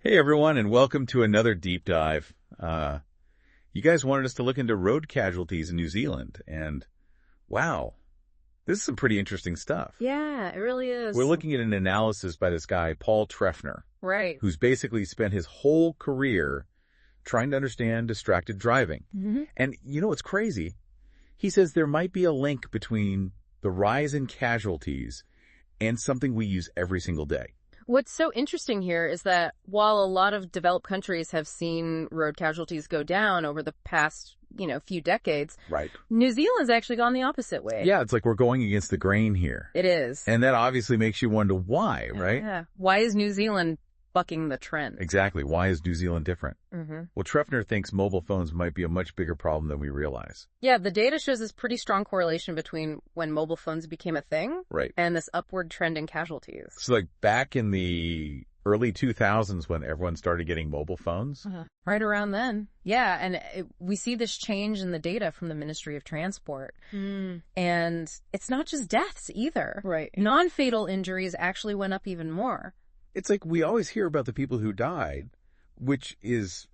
Hey everyone, and welcome to another deep dive. You guys wanted us to look into road casualties in New Zealand, and wow, this is some pretty interesting stuff. Yeah, it really is. We're looking at an analysis by this guy, Paul Treffner, Right. who's basically spent his whole career trying to understand distracted driving. Mm-hmm. And you know what's crazy? He says there might be a link between the rise in casualties and something we use every single day. What's so interesting here is that while a lot of developed countries have seen road casualties go down over the past, few decades, Right. New Zealand's actually gone the opposite way. Yeah, it's like we're going against the grain here. It is. And that obviously makes you wonder why, right? Yeah. Why is New Zealand bucking the trend? Exactly. Why is New Zealand different? Mm-hmm. Well, Treffner thinks mobile phones might be a much bigger problem than we realize. Yeah, the data shows this pretty strong correlation between when mobile phones became a thing Right. and this upward trend in casualties. So like back in the early 2000s when everyone started getting mobile phones. Right around then. Yeah, and we see this change in the data from the Ministry of Transport. And it's not just deaths either. Right. Non-fatal injuries actually went up even more. It's like we always hear about the people who died, which is,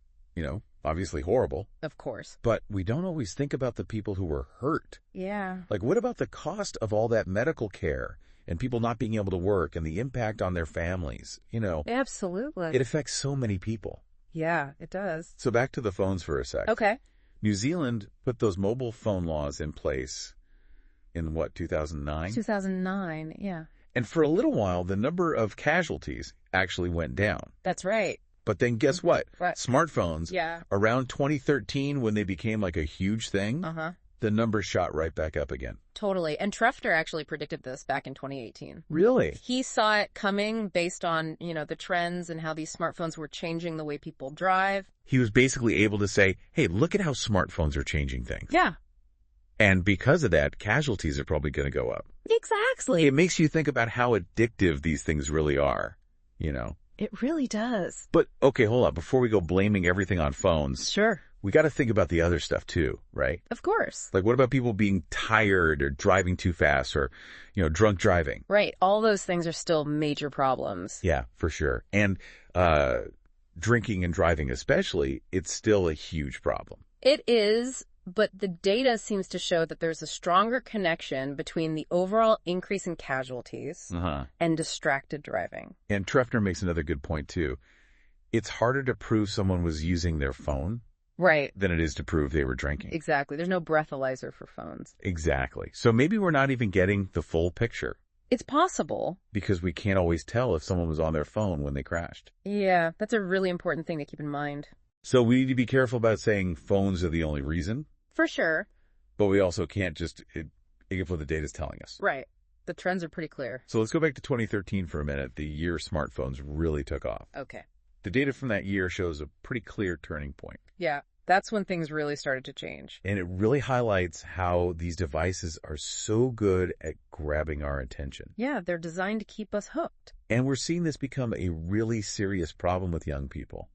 obviously horrible. Of course. But we don't always think about the people who were hurt. Yeah. Like, what about the cost of all that medical care and people not being able to work and the impact on their families? Absolutely. It affects so many people. Yeah, it does. So back to the phones for a sec. Okay. New Zealand put those mobile phone laws in place in 2009? 2009, yeah. And for a little while, the number of casualties actually went down. That's right. But then guess what? What? Smartphones, around 2013, when they became like a huge thing, the numbers shot right back up again. Totally. And Treffner actually predicted this back in 2018. Really? He saw it coming based on, the trends and how these smartphones were changing the way people drive. He was basically able to say, hey, look at how smartphones are changing things. Yeah. And because of that, casualties are probably going to go up. Exactly. It makes you think about how addictive these things really are, It really does. But, okay, hold on. Before we go blaming everything on phones, Sure. we got to think about the other stuff too, right? Of course. Like, what about people being tired or driving too fast or, drunk driving? Right. All those things are still major problems. Yeah, for sure. And drinking and driving especially, it's still a huge problem. It is, but the data seems to show that there's a stronger connection between the overall increase in casualties and distracted driving. And Treffner makes another good point too. It's harder to prove someone was using their phone than it is to prove they were drinking. Exactly. There's no breathalyzer for phones. Exactly. So maybe we're not even getting the full picture. It's possible. Because we can't always tell if someone was on their phone when they crashed. Yeah, that's a really important thing to keep in mind. So we need to be careful about saying phones are the only reason. For sure. But we also can't just ignore what the data's telling us. Right. The trends are pretty clear. So let's go back to 2013 for a minute, the year smartphones really took off. Okay. The data from that year shows a pretty clear turning point. Yeah, that's when things really started to change. And it really highlights how these devices are so good at grabbing our attention. Yeah, they're designed to keep us hooked. And we're seeing this become a really serious problem with young people.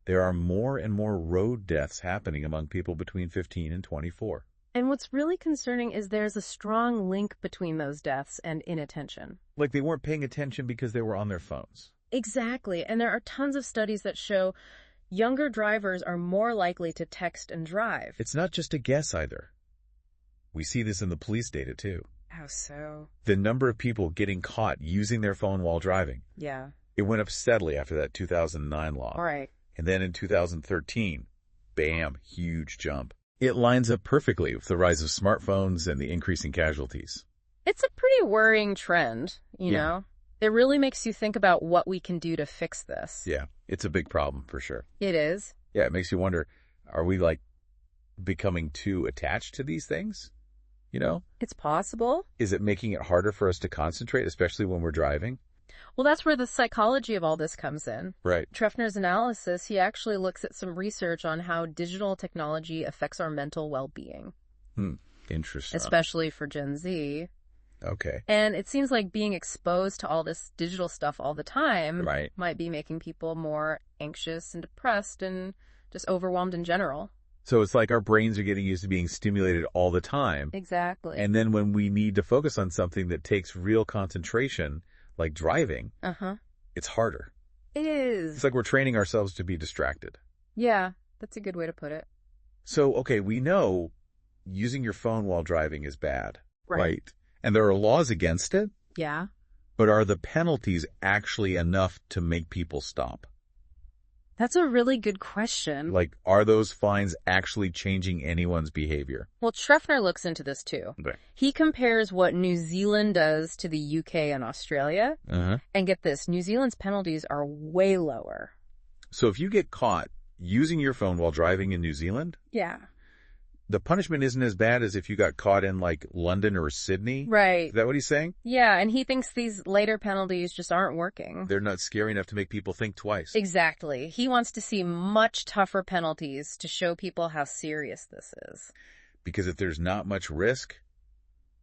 There are more and more road deaths happening among people between 15 and 24. And what's really concerning is there's a strong link between those deaths and inattention. Like they weren't paying attention because they were on their phones. Exactly. And there are tons of studies that show younger drivers are more likely to text and drive. It's not just a guess either. We see this in the police data too. How so? The number of people getting caught using their phone while driving. Yeah. It went up steadily after that 2009 law. Right. And then in 2013, bam, huge jump. It lines up perfectly with the rise of smartphones and the increasing casualties. It's a pretty worrying trend, you know? It really makes you think about what we can do to fix this. Yeah, it's a big problem for sure. It is. Yeah, it makes you wonder, are we becoming too attached to these things? It's possible. Is it making it harder for us to concentrate, especially when we're driving? Well, that's where the psychology of all this comes in. Right. Treffner's analysis, he actually looks at some research on how digital technology affects our mental well-being. Interesting. Especially for Gen Z. Okay. And it seems like being exposed to all this digital stuff all the time might be making people more anxious and depressed and just overwhelmed in general. So it's like our brains are getting used to being stimulated all the time. Exactly. And then when we need to focus on something that takes real concentration, like driving, it's harder. It is. It's like we're training ourselves to be distracted. Yeah, that's a good way to put it. So, okay, we know using your phone while driving is bad, Right? And there are laws against it, Yeah. but are the penalties actually enough to make people stop? That's a really good question. Like, are those fines actually changing anyone's behavior? Well, Treffner looks into this too. Okay. He compares what New Zealand does to the UK and Australia. And get this, New Zealand's penalties are way lower. So if you get caught using your phone while driving in New Zealand, Yeah. the punishment isn't as bad as if you got caught in like London or Sydney. Right. Is that what he's saying? Yeah, and he thinks these later penalties just aren't working. They're not scary enough to make people think twice. Exactly. He wants to see much tougher penalties to show people how serious this is. Because if there's not much risk,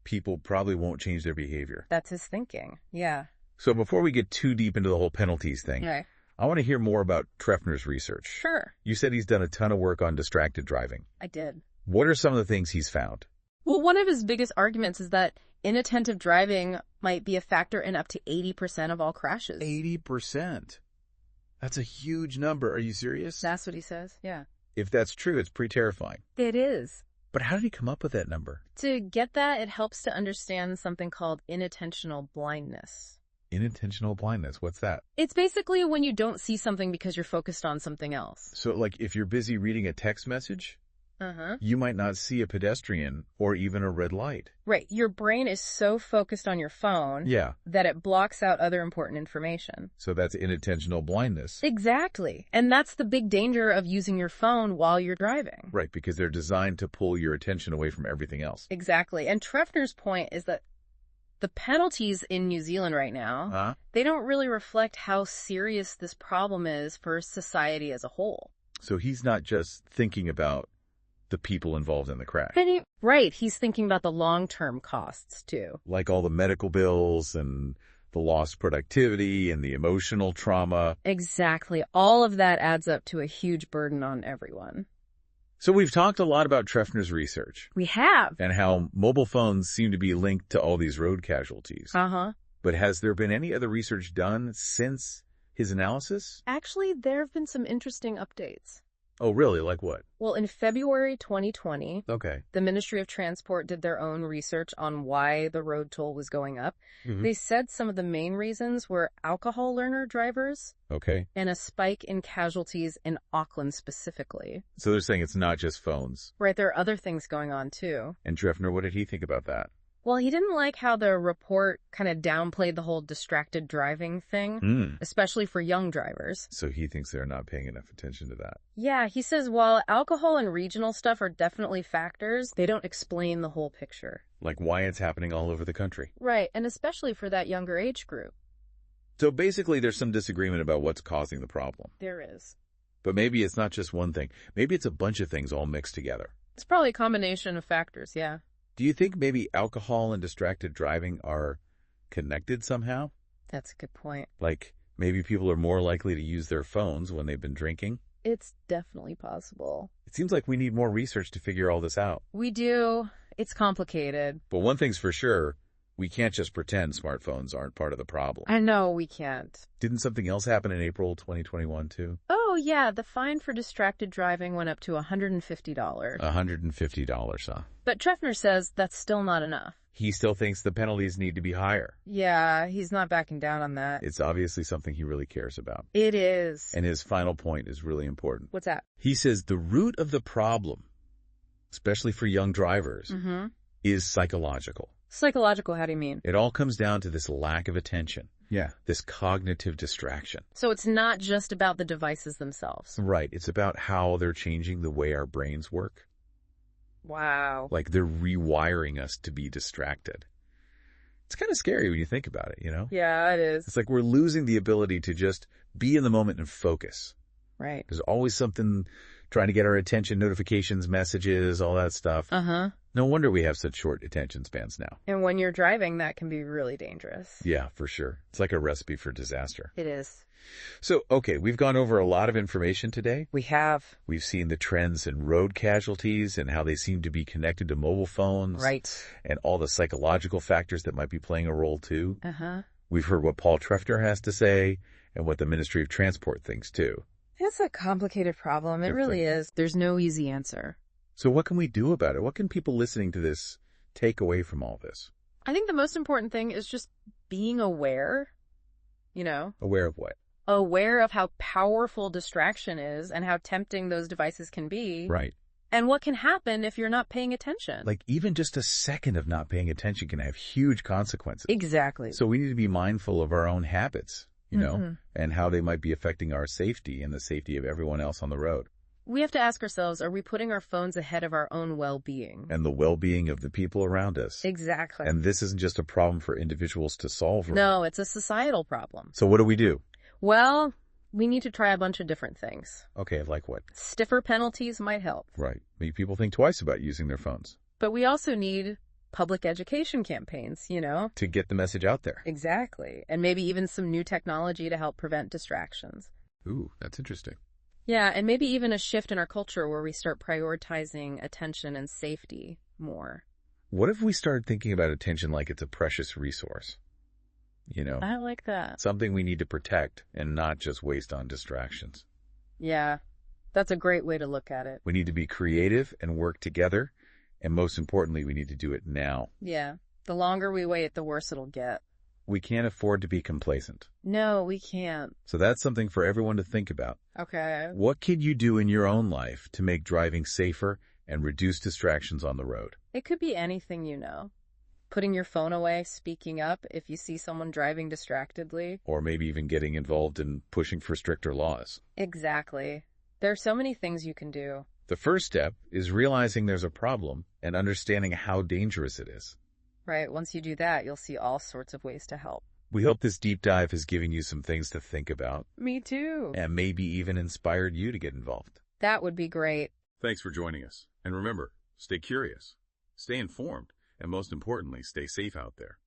people probably won't change their behavior. That's his thinking. Yeah. So before we get too deep into the whole penalties thing, Okay. I want to hear more about Treffner's research. Sure. You said he's done a ton of work on distracted driving. I did. What are some of the things he's found? Well, one of his biggest arguments is that inattentive driving might be a factor in up to 80% of all crashes. 80%. That's a huge number. Are you serious? That's what he says. Yeah. If that's true, it's pretty terrifying. It is. But how did he come up with that number? To get that, it helps to understand something called inattentional blindness. Inattentional blindness. What's that? It's basically when you don't see something because you're focused on something else. So, like, if you're busy reading a text message, you might not see a pedestrian or even a red light. Right. Your brain is so focused on your phone that it blocks out other important information. So that's inattentional blindness. Exactly. And that's the big danger of using your phone while you're driving. Right, because they're designed to pull your attention away from everything else. Exactly. And Treffner's point is that the penalties in New Zealand right now, they don't really reflect how serious this problem is for society as a whole. So he's not just thinking about the people involved in the crash. Right. He's thinking about the long-term costs, too. Like all the medical bills and the lost productivity and the emotional trauma. Exactly. All of that adds up to a huge burden on everyone. So we've talked a lot about Treffner's research. We have. And how mobile phones seem to be linked to all these road casualties. But has there been any other research done since his analysis? Actually, there have been some interesting updates. Oh, really? Like what? Well, in February 2020, the Ministry of Transport did their own research on why the road toll was going up. They said some of the main reasons were alcohol learner drivers. And a spike in casualties in Auckland specifically. So they're saying it's not just phones. Right, there are other things going on too. And Treffner, what did he think about that? Well, he didn't like how the report kind of downplayed the whole distracted driving thing, especially for young drivers. So he thinks they're not paying enough attention to that. Yeah, he says while alcohol and regional stuff are definitely factors, they don't explain the whole picture. Like why it's happening all over the country. Right, and especially for that younger age group. So basically there's some disagreement about what's causing the problem. There is. But maybe it's not just one thing. Maybe it's a bunch of things all mixed together. It's probably a combination of factors, yeah. Do you think maybe alcohol and distracted driving are connected somehow? That's a good point. Like maybe people are more likely to use their phones when they've been drinking? It's definitely possible. It seems like we need more research to figure all this out. We do. It's complicated. But one thing's for sure, we can't just pretend smartphones aren't part of the problem. I know, we can't. Didn't something else happen in April 2021 too? Oh, yeah. The fine for distracted driving went up to $150. $150, huh? But Treffner says that's still not enough. He still thinks the penalties need to be higher. Yeah, he's not backing down on that. It's obviously something he really cares about. It is. And his final point is really important. What's that? He says the root of the problem, especially for young drivers, is psychological. Psychological, how do you mean? It all comes down to this lack of attention. Yeah. This cognitive distraction. So it's not just about the devices themselves. Right. It's about how they're changing the way our brains work. Wow. Like they're rewiring us to be distracted. It's kind of scary when you think about it, you know? Yeah, it is. It's like we're losing the ability to just be in the moment and focus. Right. There's always something trying to get our attention, notifications, messages, all that stuff. No wonder we have such short attention spans now. And when you're driving, that can be really dangerous. Yeah, for sure. It's like a recipe for disaster. It is. So, okay, we've gone over a lot of information today. We have. We've seen the trends in road casualties and how they seem to be connected to mobile phones. Right. And all the psychological factors that might be playing a role too. We've heard what Paul Treffner has to say and what the Ministry of Transport thinks too. It's a complicated problem. It really is. There's no easy answer. So what can we do about it? What can people listening to this take away from all this? I think the most important thing is just being aware, you know. Aware of what? Aware of how powerful distraction is and how tempting those devices can be. Right. And what can happen if you're not paying attention. Like even just a second of not paying attention can have huge consequences. Exactly. So we need to be mindful of our own habits, you know, and how they might be affecting our safety and the safety of everyone else on the road. We have to ask ourselves, are we putting our phones ahead of our own well-being? And the well-being of the people around us. Exactly. And this isn't just a problem for individuals to solve. No, it's a societal problem. So what do we do? Well, we need to try a bunch of different things. Okay, like what? Stiffer penalties might help. Right. Maybe people think twice about using their phones. But we also need public education campaigns, you know? To get the message out there. Exactly. And maybe even some new technology to help prevent distractions. Ooh, that's interesting. Yeah, and maybe even a shift in our culture where we start prioritizing attention and safety more. What if we started thinking about attention like it's a precious resource? You know? I like that. Something we need to protect and not just waste on distractions. Yeah, that's a great way to look at it. We need to be creative and work together. And most importantly, we need to do it now. Yeah, the longer we wait, the worse it'll get. We can't afford to be complacent. No, we can't. So that's something for everyone to think about. Okay. What can you do in your own life to make driving safer and reduce distractions on the road? It could be anything, you know. Putting your phone away, speaking up if you see someone driving distractedly. Or maybe even getting involved in pushing for stricter laws. Exactly. There are so many things you can do. The first step is realizing there's a problem and understanding how dangerous it is. Right. Once you do that, you'll see all sorts of ways to help. We hope this deep dive has given you some things to think about. Me too. And maybe even inspired you to get involved. That would be great. Thanks for joining us. And remember, stay curious, stay informed, and most importantly, stay safe out there.